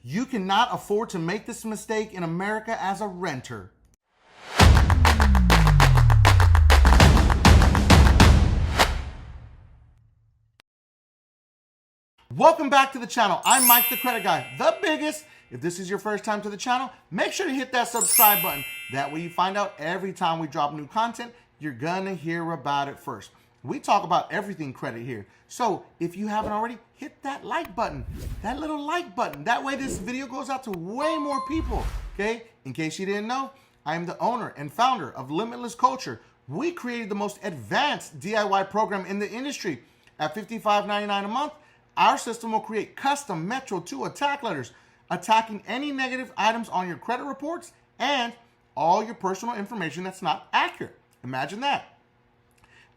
You cannot afford to make this mistake in America as a renter. Welcome back to the channel. I'm Mike the Credit Guy, the biggest. If this is your first time to the channel, make sure to hit that subscribe button. That way you find out every time we drop new content, you're gonna hear about it first. We talk about everything credit here. So if you haven't already, hit that like button, that little like button. That way this video goes out to way more people, okay? In case you didn't know, I am the owner and founder of Limitless Culture. We created the most advanced DIY program in the industry. At $55.99 a month, our system will create custom Metro 2 attack letters, attacking any negative items on your credit reports and all your personal information that's not accurate. Imagine that.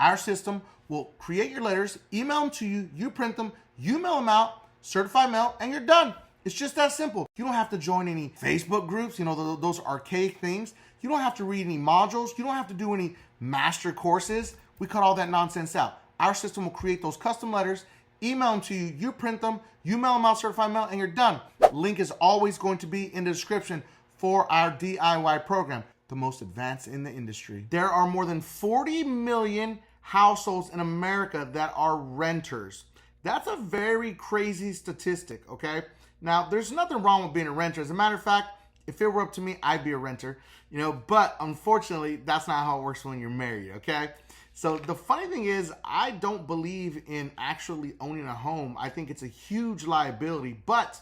Our system will create your letters, email them to you, you print them, you mail them out, certified mail, and you're done. It's just that simple. You don't have to join any Facebook groups, you know, those archaic things. You don't have to read any modules. You don't have to do any master courses. We cut all that nonsense out. Our system will create those custom letters, email them to you, you print them, you mail them out certified mail, and you're done. Link is always going to be in the description for our DIY program, the most advanced in the industry. There are more than 40 million households in America that are renters. That's a very crazy statistic, okay? Now, there's nothing wrong with being a renter. As a matter of fact, if it were up to me, I'd be a renter, you know, but unfortunately, that's not how it works when you're married, okay? So the funny thing is, I don't believe in actually owning a home. I think it's a huge liability, but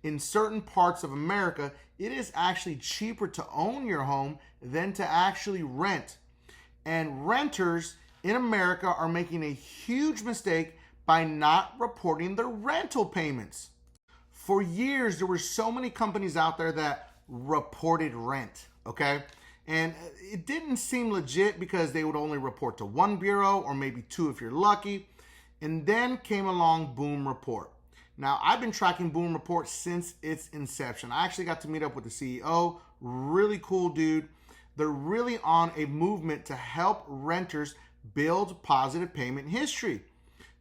in certain parts of America, it is actually cheaper to own your home than to actually rent. And renters in America are making a huge mistake by not reporting their rental payments. For years, there were so many companies out there that reported rent, okay? And it didn't seem legit because they would only report to one bureau or maybe two if you're lucky. And then came along Boom Report. Now, I've been tracking Boom Report since its inception. I actually got to meet up with the CEO, really cool dude. They're really on a movement to help renters build positive payment history.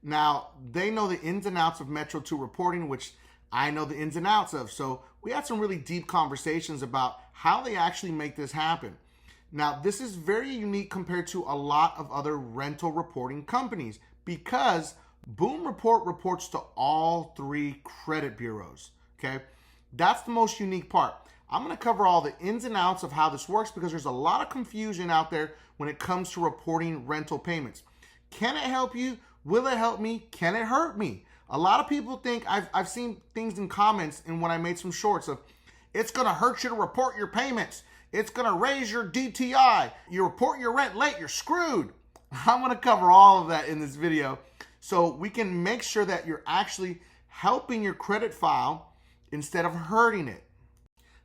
Now, they know the ins and outs of Metro 2 reporting, which I know the ins and outs of. So we had some really deep conversations about how they actually make this happen. Now, this is very unique compared to a lot of other rental reporting companies because Boom Report reports to all three credit bureaus, okay? That's the most unique part. I'm gonna cover all the ins and outs of how this works because there's a lot of confusion out there when it comes to reporting rental payments. Can it help you? Will it help me? Can it hurt me? A lot of people think, I've seen things in comments and when I made some shorts of, it's gonna hurt you to report your payments. It's gonna raise your DTI. You report your rent late, you're screwed. I'm gonna cover all of that in this video so we can make sure that you're actually helping your credit file instead of hurting it.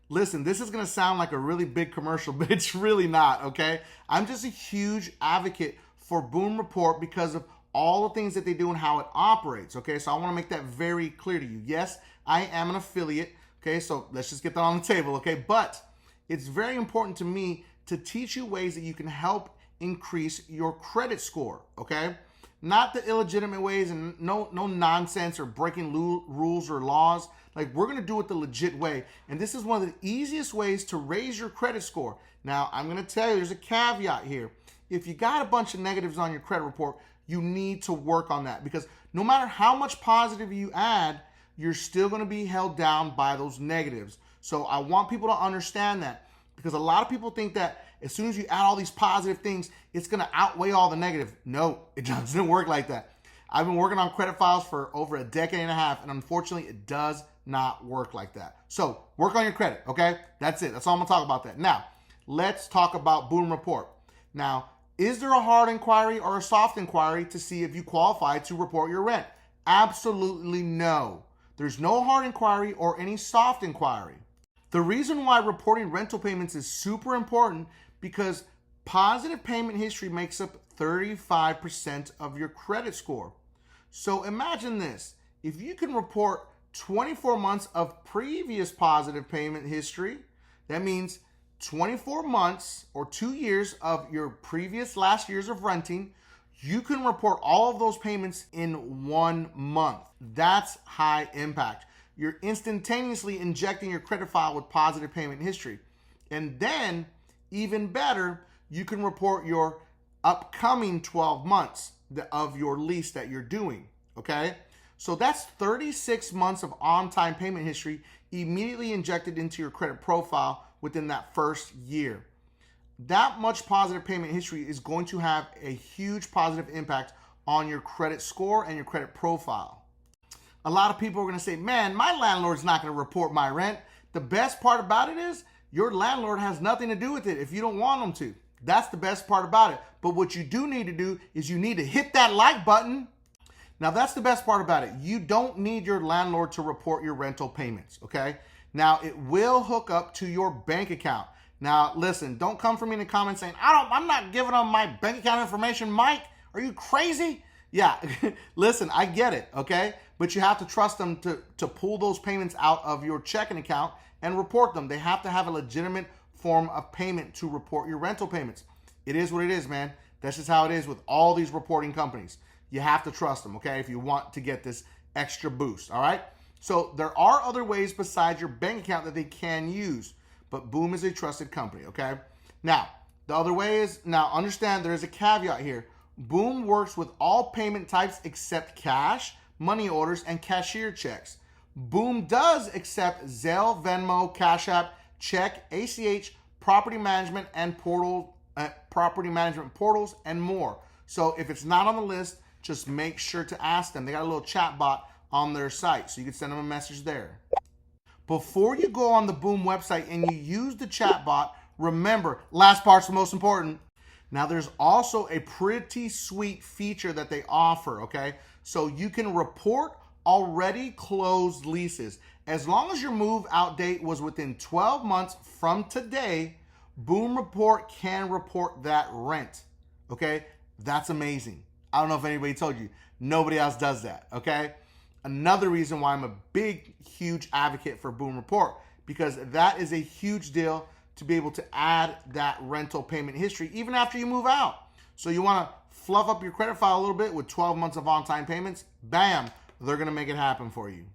Listen, this is gonna sound like a really big commercial, but it's really not, okay? I'm just a huge advocate for Boom Report because of all the things that they do and how it operates, okay? So I wanna make that very clear to you. Yes, I am an affiliate, okay? So let's just get that on the table, okay? But it's very important to me to teach you ways that you can help increase your credit score, okay? Not the illegitimate ways and no nonsense or breaking rules or laws. Like, we're gonna do it the legit way. And this is one of the easiest ways to raise your credit score. Now, I'm gonna tell you, there's a caveat here. If you got a bunch of negatives on your credit report, you need to work on that because no matter how much positive you add, you're still gonna be held down by those negatives. So I want people to understand that because a lot of people think that as soon as you add all these positive things, it's gonna outweigh all the negative. No, it doesn't work like that. I've been working on credit files for over a decade and a half, and unfortunately, it does not work like that. So work on your credit, okay? That's it. That's all I'm gonna talk about that. Now, let's talk about Boom Report. Now, is there a hard inquiry or a soft inquiry to see if you qualify to report your rent? Absolutely no. There's no hard inquiry or any soft inquiry. The reason why reporting rental payments is super important because positive payment history makes up 35% of your credit score. So imagine this, if you can report 24 months of previous positive payment history, that means 24 months or 2 years of your previous last years of renting, you can report all of those payments in 1 month. That's high impact. you're instantaneously injecting your credit file with positive payment history. And then, even better, you can report your upcoming 12 months of your lease that you're doing, okay? So that's 36 months of on-time payment history immediately injected into your credit profile within that first year. That much positive payment history is going to have a huge positive impact on your credit score and your credit profile. A lot of people are going to say, man, my landlord's not going to report my rent. The best part about it is your landlord has nothing to do with it if you don't want them to. That's the best part about it. But what you do need to do is you need to hit that like button. Now, that's the best part about it. You don't need your landlord to report your rental payments, okay? Now, it will hook up to your bank account. Now, listen, don't come for me in the comments saying, I'm not giving them my bank account information, Mike. Are you crazy? Yeah, listen, I get it, okay? But you have to trust them to pull those payments out of your checking account and report them. They have to have a legitimate form of payment to report your rental payments. It is what it is, man. That's just how it is with all these reporting companies. You have to trust them, okay, if you want to get this extra boost, all right? So there are other ways besides your bank account that they can use, but Boom is a trusted company, okay? Now, the other way is, now understand there is a caveat here. Boom works with all payment types except cash, money orders, and cashier checks. Boom does accept Zelle, Venmo, Cash App, check, ACH, property management portals, and more. So if it's not on the list, just make sure to ask them. They got a little chat bot on their site, so you can send them a message there. Before you go on the Boom website and you use the chat bot, remember, last part's the most important. Now, there's also a pretty sweet feature that they offer, okay? So you can report already closed leases. As long as your move out date was within 12 months from today, Boom Report can report that rent, okay? That's amazing. I don't know if anybody told you. Nobody else does that, okay? Another reason why I'm a big, huge advocate for Boom Report, because that is a huge deal to be able to add that rental payment history even after you move out. So you want to fluff up your credit file a little bit with 12 months of on-time payments, bam, they're going to make it happen for you.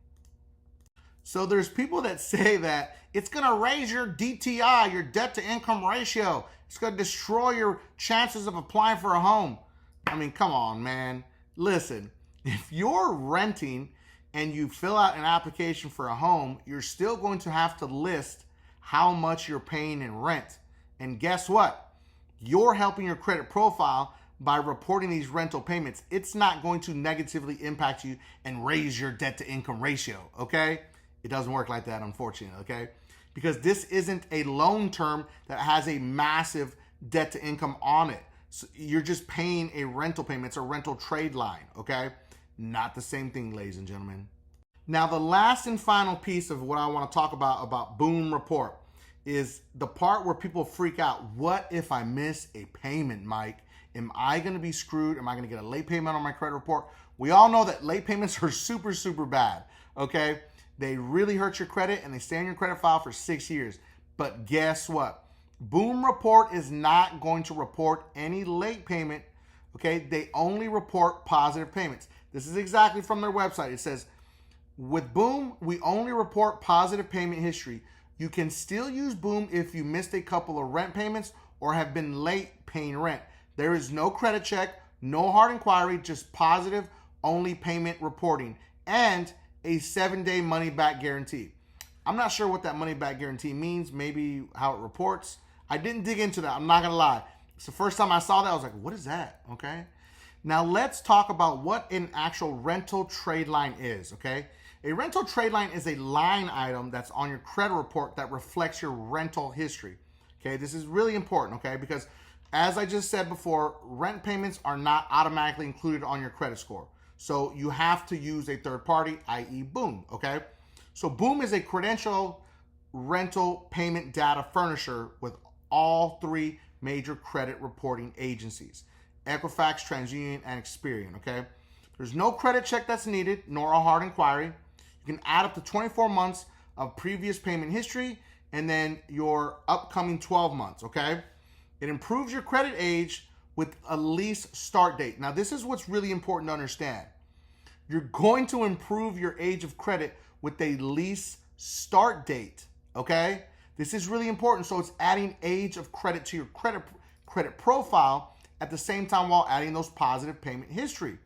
So there's people that say that it's going to raise your DTI, your debt to income ratio. It's going to destroy your chances of applying for a home. I mean, come on, man. Listen, if you're renting and you fill out an application for a home, you're still going to have to list how much you're paying in rent. And guess what? You're helping your credit profile by reporting these rental payments. It's not going to negatively impact you and raise your debt to income ratio, okay? It doesn't work like that, unfortunately, okay? Because this isn't a loan term that has a massive debt to income on it. So you're just paying a rental payment. It's a rental trade line, okay? Not the same thing, ladies and gentlemen. Now, the last and final piece of what I want to talk about Boom Report is the part where people freak out. What if I miss a payment, Mike? Am I going to be screwed? Am I going to get a late payment on my credit report? We all know that late payments are super, super bad, okay? They really hurt your credit and they stay on your credit file for 6 years. But guess what? Boom Report is not going to report any late payment, okay? They only report positive payments. This is exactly from their website. It says, with Boom, we only report positive payment history. You can still use Boom if you missed a couple of rent payments or have been late paying rent. There is no credit check, no hard inquiry, just positive only payment reporting and a 7-day money back guarantee. I'm not sure what that money back guarantee means, maybe how it reports. I didn't dig into that, I'm not gonna lie. It's the first time I saw that, I was like, what is that, okay? Now let's talk about what an actual rental trade line is, okay? A rental trade line is a line item that's on your credit report that reflects your rental history, okay? This is really important, okay? Because as I just said before, rent payments are not automatically included on your credit score. So you have to use a third party, i.e. Boom, okay? So Boom is a credential rental payment data furnisher with all three major credit reporting agencies, Equifax, TransUnion, and Experian, okay? There's no credit check that's needed, nor a hard inquiry. You can add up to 24 months of previous payment history and then your upcoming 12 months, okay? It improves your credit age with a lease start date. Now, this is what's really important to understand. You're going to improve your age of credit with a lease start date, okay? This is really important. So it's adding age of credit to your credit profile at the same time while adding those positive payment history.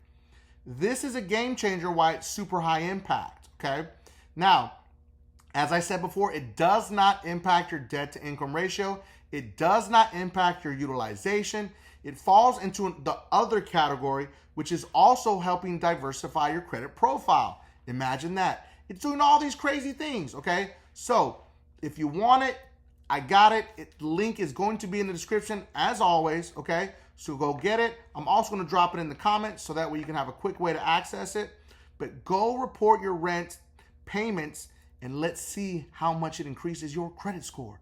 This is a game changer why it's super high impact, okay? Now, as I said before, it does not impact your debt to income ratio. It does not impact your utilization. It falls into the other category, which is also helping diversify your credit profile. Imagine that. It's doing all these crazy things, okay? So if you want it, I got it. The link is going to be in the description as always, okay? So go get it. I'm also going to drop it in the comments so that way you can have a quick way to access it. But go report your rent payments and let's see how much it increases your credit score.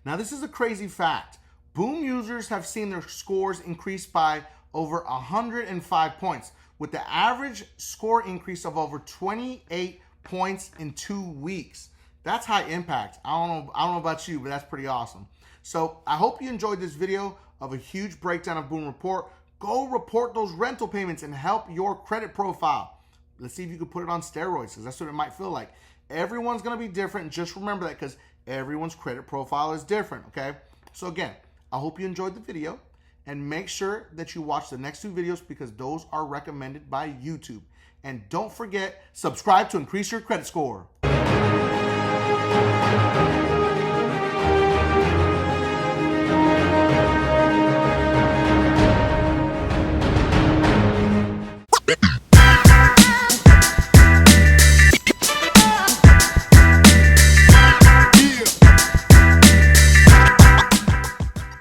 Now, this is a crazy fact. Boom users have seen their scores increase by over 105 points, with the average score increase of over 28 points in 2 weeks. That's high impact. I don't know about you, but that's pretty awesome. So I hope you enjoyed this video of a huge breakdown of Boom Report. Go report those rental payments and help your credit profile. Let's see if you can put it on steroids, because that's what it might feel like. Everyone's going to be different. Just remember that, because everyone's credit profile is different, okay? So again, I hope you enjoyed the video, and make sure that you watch the next 2 videos because those are recommended by YouTube. And don't forget, subscribe to increase your credit score.